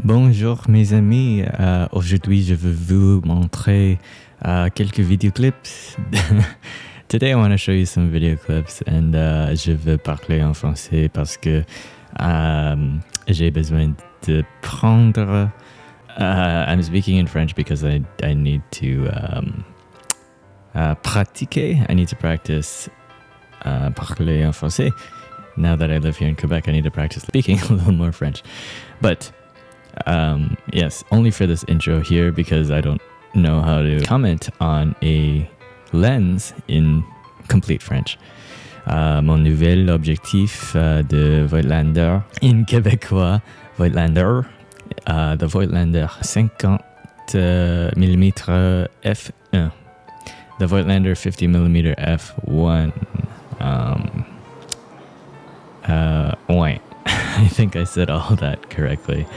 Bonjour mes amis, aujourd'hui je veux vous montrer quelques video clips. Today I want to show you some video clips and je veux parler en français parce que j'ai besoin de prendre. I'm speaking in French because I need to pratiquer. I need to practice parler en français. Now that I live here in Quebec, I need to practice speaking a little more French. But yes, only for this intro here because I don't know how to comment on a lens in complete French. Mon nouvel objectif de Voigtlander in québécois, Voigtlander, the Voigtlander 50 mm f1, the Voigtlander 50 mm f1. Ouais, I think I said all that correctly.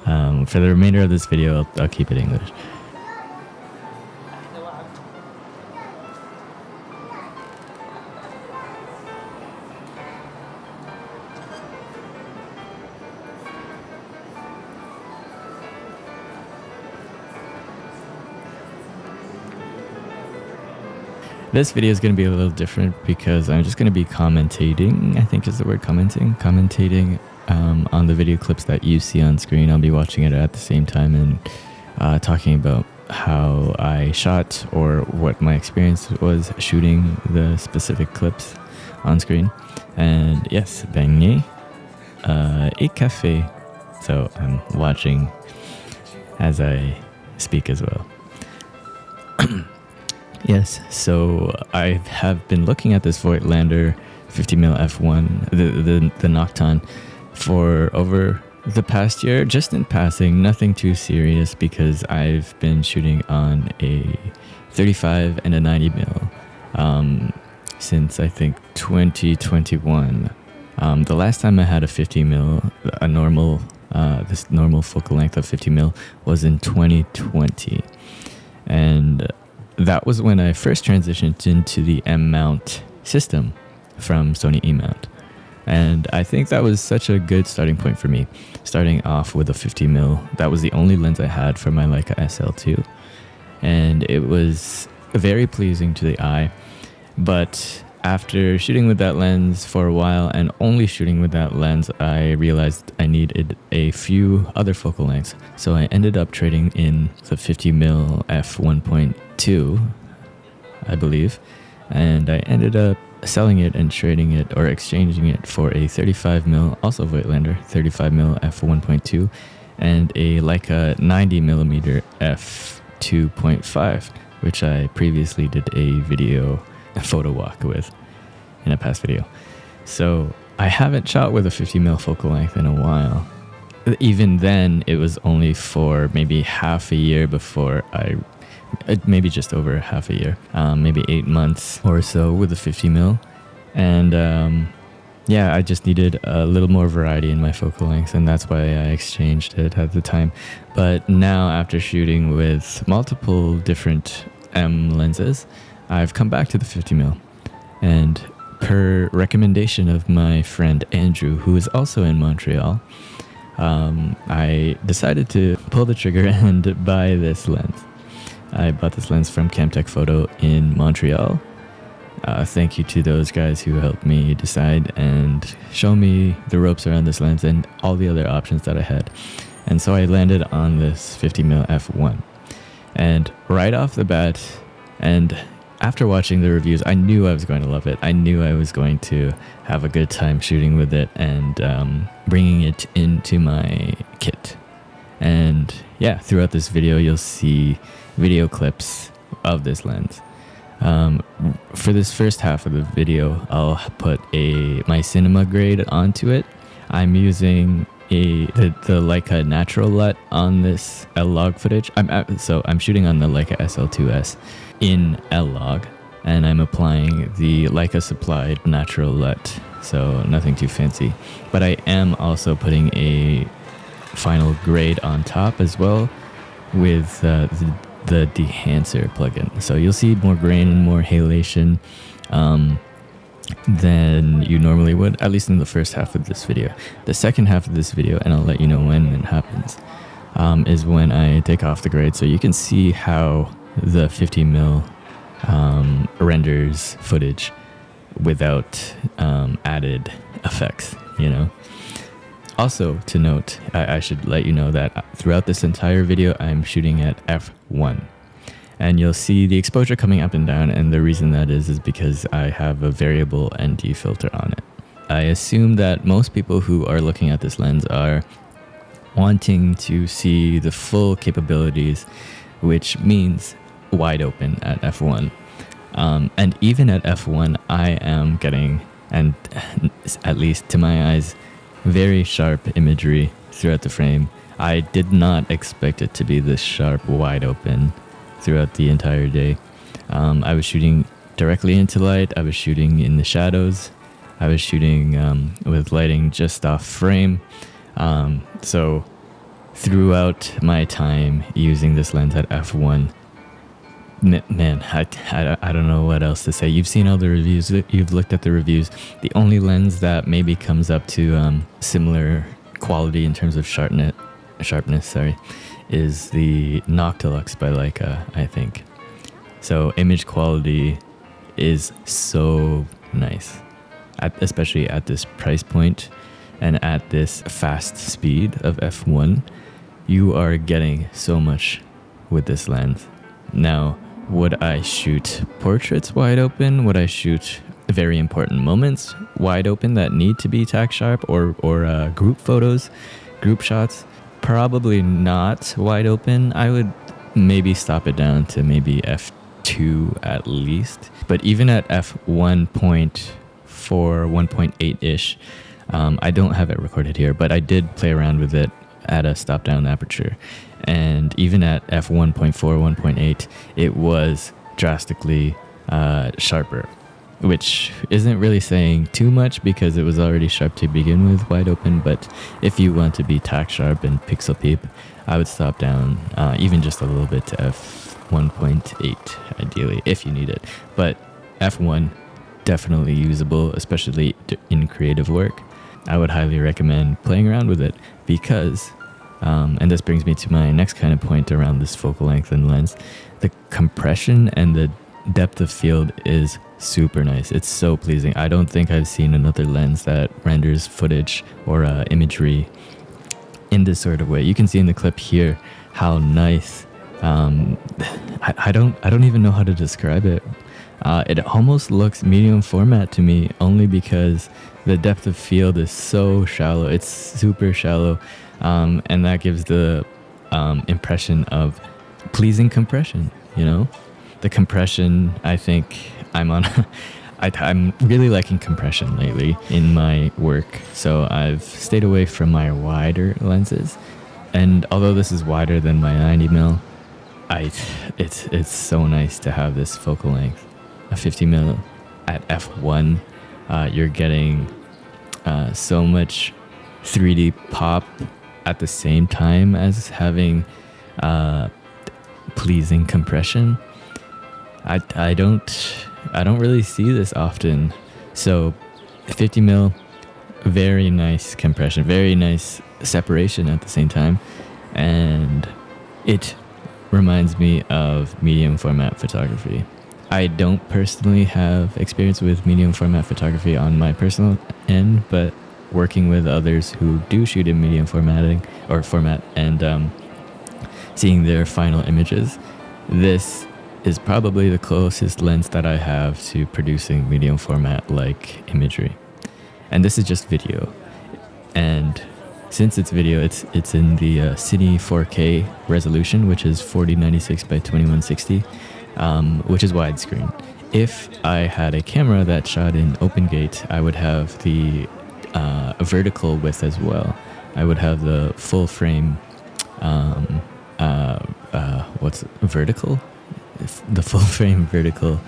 For the remainder of this video, I'll keep it English. This video is going to be a little different because I'm just going to be commentating, I think is the word, commentating on the video clips that you see on screen. I'll be watching it at the same time and talking about how I shot or what my experience was shooting the specific clips on screen. And yes, beignet et café. So I'm watching as I speak as well. Yes, so I have been looking at this Voigtlander 50mm f1, the Nokton, for over the past year, just in passing, nothing too serious because I've been shooting on a 35 and a 90mm since I think 2021. The last time I had a 50mm, a normal, this normal focal length of 50mm was in 2020. And that was when I first transitioned into the M-mount system from Sony E-mount. And I think that was such a good starting point for me, starting off with a 50mm. That was the only lens I had for my Leica SL2. And it was very pleasing to the eye. But after shooting with that lens for a while and only shooting with that lens, I realized I needed a few other focal lengths. So I ended up trading in the 50mm f1.2, I believe. And I ended up selling it and trading it or exchanging it for a 35mm, also Voigtlander, 35mm f1.2, and a Leica 90mm f2.5, which I previously did a photo walk with in a past video. So I haven't shot with a 50mm focal length in a while. Even then, it was only for maybe half a year before maybe just over half a year, maybe 8 months or so with a 50mm. And yeah, I just needed a little more variety in my focal lengths, and that's why I exchanged it at the time. But now, after shooting with multiple different M lenses, I've come back to the 50mm. And per recommendation of my friend Andrew, who is also in Montreal, I decided to pull the trigger and buy this lens. I bought this lens from Camtec Photo in Montreal. Thank you to those guys who helped me decide and show me the ropes around this lens and all the other options that I had. And so I landed on this 50mm f1. And right off the bat, and after watching the reviews, I knew I was going to love it. I knew I was going to have a good time shooting with it and bringing it into my kit. And yeah, throughout this video, you'll see video clips of this lens. For this first half of the video, I'll put my cinema grade onto it. I'm using the Leica natural LUT on this L-log footage. I'm shooting on the Leica SL2S in L-log, and I'm applying the Leica supplied natural LUT, so nothing too fancy. But I am also putting a final grade on top as well with the dehancer plugin. So you'll see more grain and more halation than you normally would, at least in the first half of this video. The second half of this video, and I'll let you know when it happens, is when I take off the grade. So you can see how the 50mm renders footage without added effects, you know. Also to note, I should let you know that throughout this entire video, I'm shooting at f1. And you'll see the exposure coming up and down, and the reason that is because I have a variable ND filter on it. I assume that most people who are looking at this lens are wanting to see the full capabilities, which means wide open at f1. And even at f1, I am getting, and at least to my eyes, very sharp imagery throughout the frame. I did not expect it to be this sharp, wide open throughout the entire day. I was shooting directly into light. I was shooting in the shadows. I was shooting with lighting just off frame. So throughout my time using this lens at f1, man, I don't know what else to say. You've seen all the reviews, you've looked at the reviews. The only lens that maybe comes up to similar quality in terms of sharpness, is the Noctilux by Leica, I think. So image quality is so nice, especially at this price point and at this fast speed of f1. You are getting so much with this lens. Now, would I shoot portraits wide open? Would I shoot very important moments wide open that need to be tack sharp, or group photos, group shots? Probably not wide open. I would maybe stop it down to maybe f2 at least. But even at f1.4, 1.8-ish, I don't have it recorded here, but I did play around with it at a stop down aperture. And even at f1.4, 1.8, it was drastically sharper, which isn't really saying too much because it was already sharp to begin with, wide open. But if you want to be tack sharp and pixel peep, I would stop down even just a little bit to f1.8 ideally if you need it. But f1 definitely usable, especially in creative work. I would highly recommend playing around with it because and this brings me to my next kind of point around this focal length and lens. The compression and the depth of field is super nice. It's so pleasing. I don't think I've seen another lens that renders footage or imagery in this sort of way. You can see in the clip here how nice. I don't even know how to describe it. It almost looks medium format to me, only because the depth of field is so shallow. It's super shallow. And that gives the impression of pleasing compression, you know? The compression, I think I'm really liking compression lately in my work. So I've stayed away from my wider lenses. And although this is wider than my 90mm, it's so nice to have this focal length. A 50mm at f1, you're getting so much 3D pop at the same time as having pleasing compression. I don't really see this often. So 50mm, very nice compression, very nice separation at the same time, and it reminds me of medium format photography. I don't personally have experience with medium format photography on my personal end, but working with others who do shoot in medium format and seeing their final images, this is probably the closest lens that I have to producing medium format like imagery. And this is just video. And since it's video, it's in the Cine 4K resolution, which is 4096 by 2160, which is widescreen. If I had a camera that shot in open gate, I would have the vertical width as well. I would have the full frame, what's vertical? The full frame vertical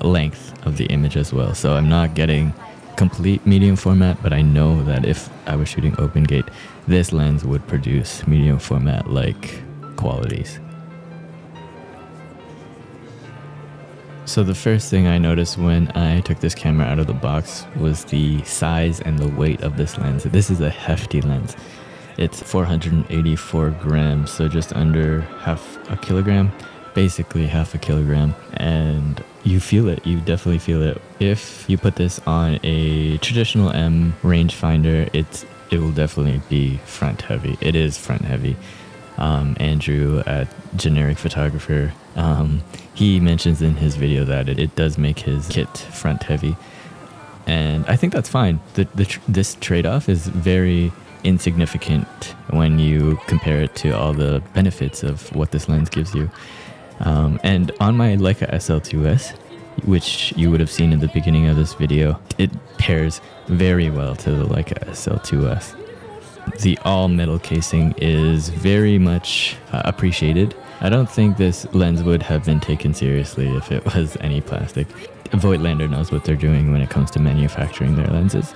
length of the image as well. So I'm not getting complete medium format, but I know that if I was shooting open gate, this lens would produce medium format like qualities. So the first thing I noticed when I took this camera out of the box was the size and the weight of this lens. This is a hefty lens. It's 484 grams, so just under half a kilogram, basically half a kilogram. And you feel it, you definitely feel it. If you put this on a traditional M rangefinder, it will definitely be front heavy. It is front heavy. Andrew at Generic Photographer, he mentions in his video that it does make his kit front heavy. And I think that's fine. This trade-off is very insignificant when you compare it to all the benefits of what this lens gives you. And on my Leica SL2S, which you would have seen in the beginning of this video, it pairs very well to the Leica SL2S. The all-metal casing is very much appreciated. I don't think this lens would have been taken seriously if it was any plastic. Voigtlander knows what they're doing when it comes to manufacturing their lenses.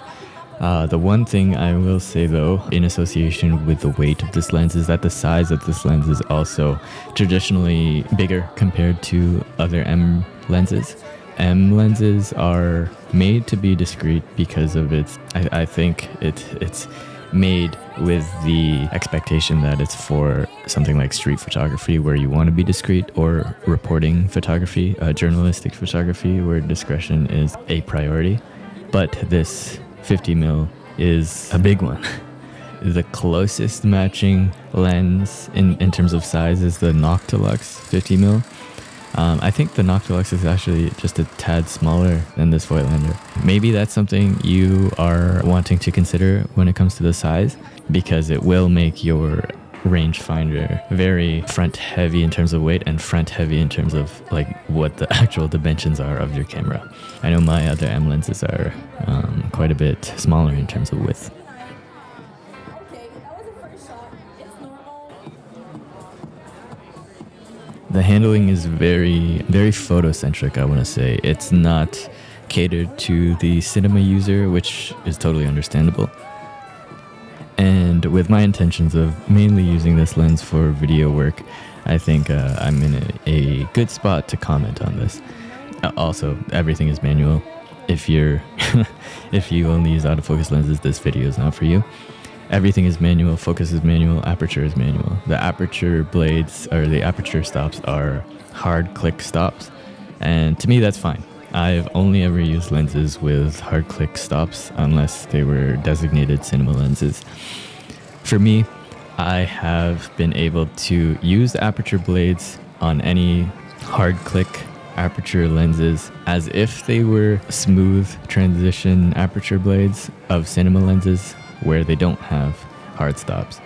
The one thing I will say though, in association with the weight of this lens, is that the size of this lens is also traditionally bigger compared to other M lenses. M lenses are made to be discreet because of its, I think it's made with the expectation that it's for something like street photography where you want to be discreet, or reporting photography, journalistic photography where discretion is a priority. But this 50mm is a big one. The closest matching lens in terms of size is the Nokton 50mm. I think the Nokton is actually just a tad smaller than this Voigtlander. Maybe that's something you are wanting to consider when it comes to the size, because it will make your rangefinder very front heavy in terms of weight and front heavy in terms of like what the actual dimensions are of your camera. I know my other M lenses are quite a bit smaller in terms of width. The handling is very photocentric, I want to say. It's not catered to the cinema user, which is totally understandable. And with my intentions of mainly using this lens for video work, I think I'm in a good spot to comment on this. Also, everything is manual. If you only use autofocus lenses, this video is not for you. Everything is manual, focus is manual, aperture is manual. The aperture blades, or the aperture stops, are hard click stops. And to me, that's fine. I've only ever used lenses with hard click stops unless they were designated cinema lenses. For me, I have been able to use the aperture blades on any hard click aperture lenses as if they were smooth transition aperture blades of cinema lenses where they don't have hard stops.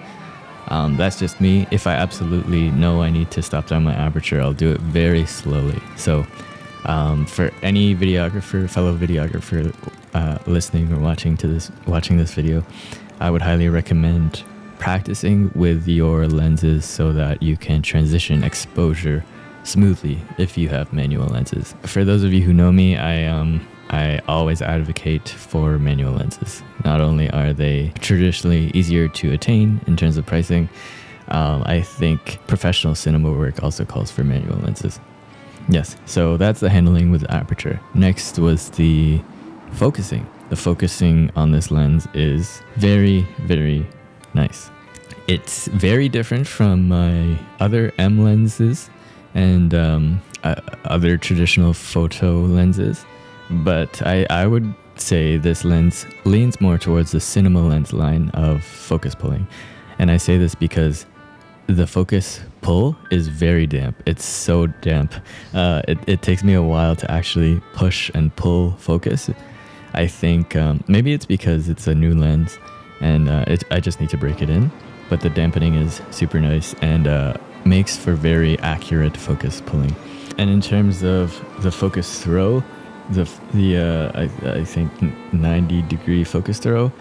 That's just me. If I absolutely know I need to stop down my aperture, I'll do it very slowly. So for any videographer, fellow videographer listening or watching this video, I would highly recommend practicing with your lenses so that you can transition exposure smoothly if you have manual lenses. For those of you who know me, I always advocate for manual lenses. Not only are they traditionally easier to attain in terms of pricing, I think professional cinema work also calls for manual lenses. Yes, so that's the handling with the aperture. Next was the focusing. The focusing on this lens is very, very nice. It's very different from my other M lenses and other traditional photo lenses. But I would say this lens leans more towards the cinema lens line of focus pulling. And I say this because the focus pull is very damp. It's so damp. It takes me a while to actually push and pull focus. I think maybe it's because it's a new lens and I just need to break it in. But the dampening is super nice and makes for very accurate focus pulling. And in terms of the focus throw, I think 90-degree focus throw,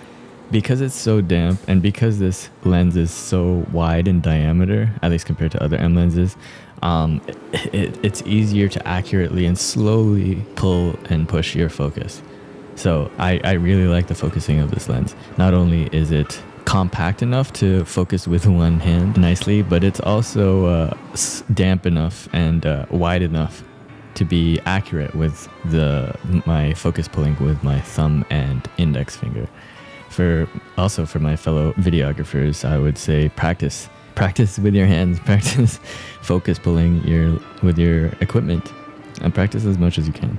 because it's so damp and because this lens is so wide in diameter, at least compared to other M lenses, it's easier to accurately and slowly pull and push your focus. So I really like the focusing of this lens. Not only is it compact enough to focus with one hand nicely, but it's also damp enough and wide enough to be accurate with my focus pulling with my thumb and index finger. for my fellow videographers, I would say practice with your hands, practice focus pulling with your equipment, and practice as much as you can.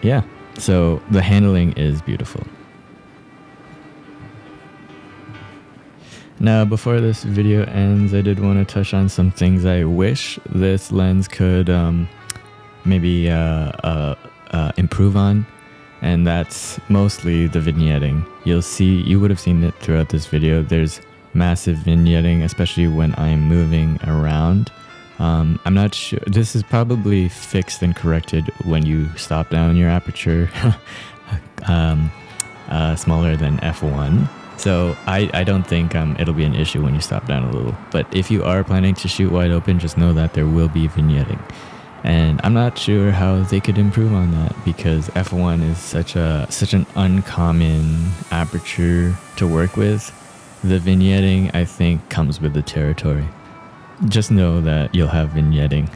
Yeah, so the handling is beautiful. Now, before this video ends, I did want to touch on some things I wish this lens could maybe improve on, and that's mostly the vignetting. You would have seen it throughout this video. There's massive vignetting, especially when I'm moving around. I'm not sure. This is probably fixed and corrected when you stop down your aperture smaller than f1. So I don't think it'll be an issue when you stop down a little. But if you are planning to shoot wide open, just know that there will be vignetting. And I'm not sure how they could improve on that, because f1 is such an uncommon aperture to work with. The vignetting, I think, comes with the territory. Just know that you'll have vignetting.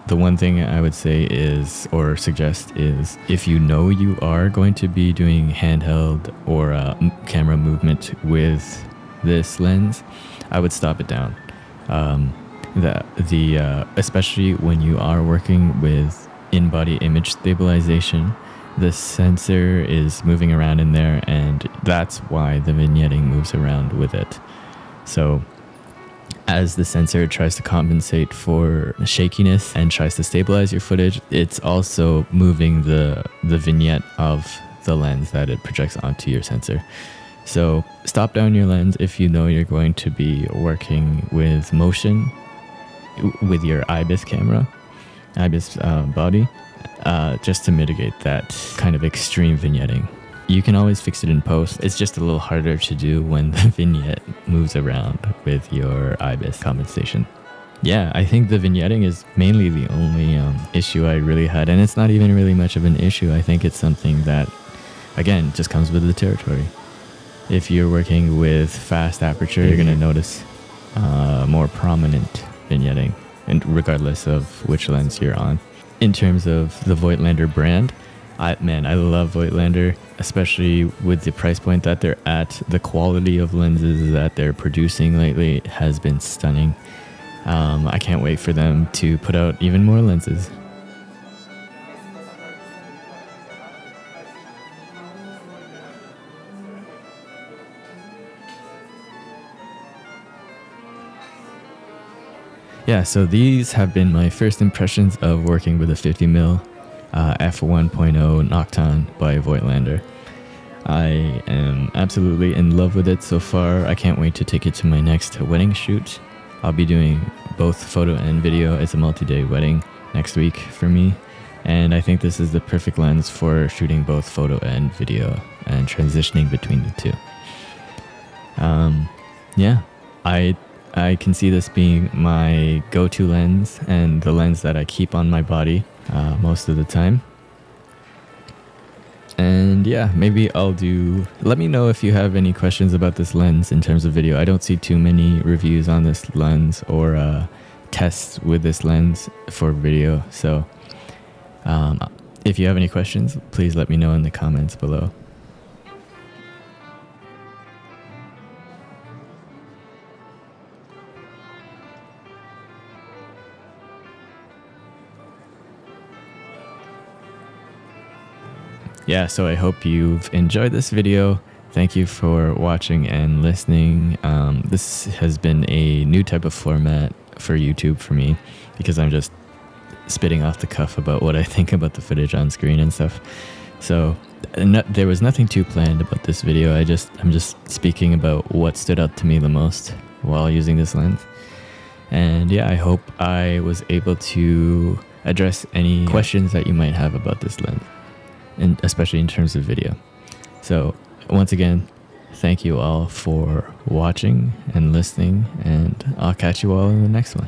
The one thing I would say is, or suggest is, if you know you are going to be doing handheld or camera movement with this lens, I would stop it down. Especially when you are working with in-body image stabilization, the sensor is moving around in there, and that's why the vignetting moves around with it. So as the sensor tries to compensate for shakiness and tries to stabilize your footage, it's also moving the vignette of the lens that it projects onto your sensor. So stop down your lens if you know you're going to be working with motion with your IBIS camera, IBIS body, just to mitigate that kind of extreme vignetting. You can always fix it in post. It's just a little harder to do when the vignette moves around with your IBIS compensation. Yeah, I think the vignetting is mainly the only issue I really had, and it's not even really much of an issue. I think it's something that, again, just comes with the territory. If you're working with fast aperture, you're going to notice more prominent vignetting, and regardless of which lens you're on. In terms of the Voigtlander brand, I love Voigtlander, especially with the price point that they're at. The quality of lenses that they're producing lately has been stunning. I can't wait for them to put out even more lenses. Yeah, so these have been my first impressions of working with a 50mm f1.0 Nokton by Voigtlander. I am absolutely in love with it so far. I can't wait to take it to my next wedding shoot. I'll be doing both photo and video. It's a multi-day wedding next week for me, and I think this is the perfect lens for shooting both photo and video and transitioning between the two. Yeah, I can see this being my go-to lens and the lens that I keep on my body most of the time. And yeah, maybe let me know if you have any questions about this lens in terms of video. I don't see too many reviews on this lens or tests with this lens for video. So if you have any questions, please let me know in the comments below. Yeah, so I hope you've enjoyed this video. Thank you for watching and listening. This has been a new type of format for YouTube for me, because I'm just spitting off the cuff about what I think about the footage on screen and stuff. So there was nothing too planned about this video. I'm just speaking about what stood out to me the most while using this lens. And yeah, I hope I was able to address any questions that you might have about this lens, and especially in terms of video. So once again, thank you all for watching and listening, and I'll catch you all in the next one.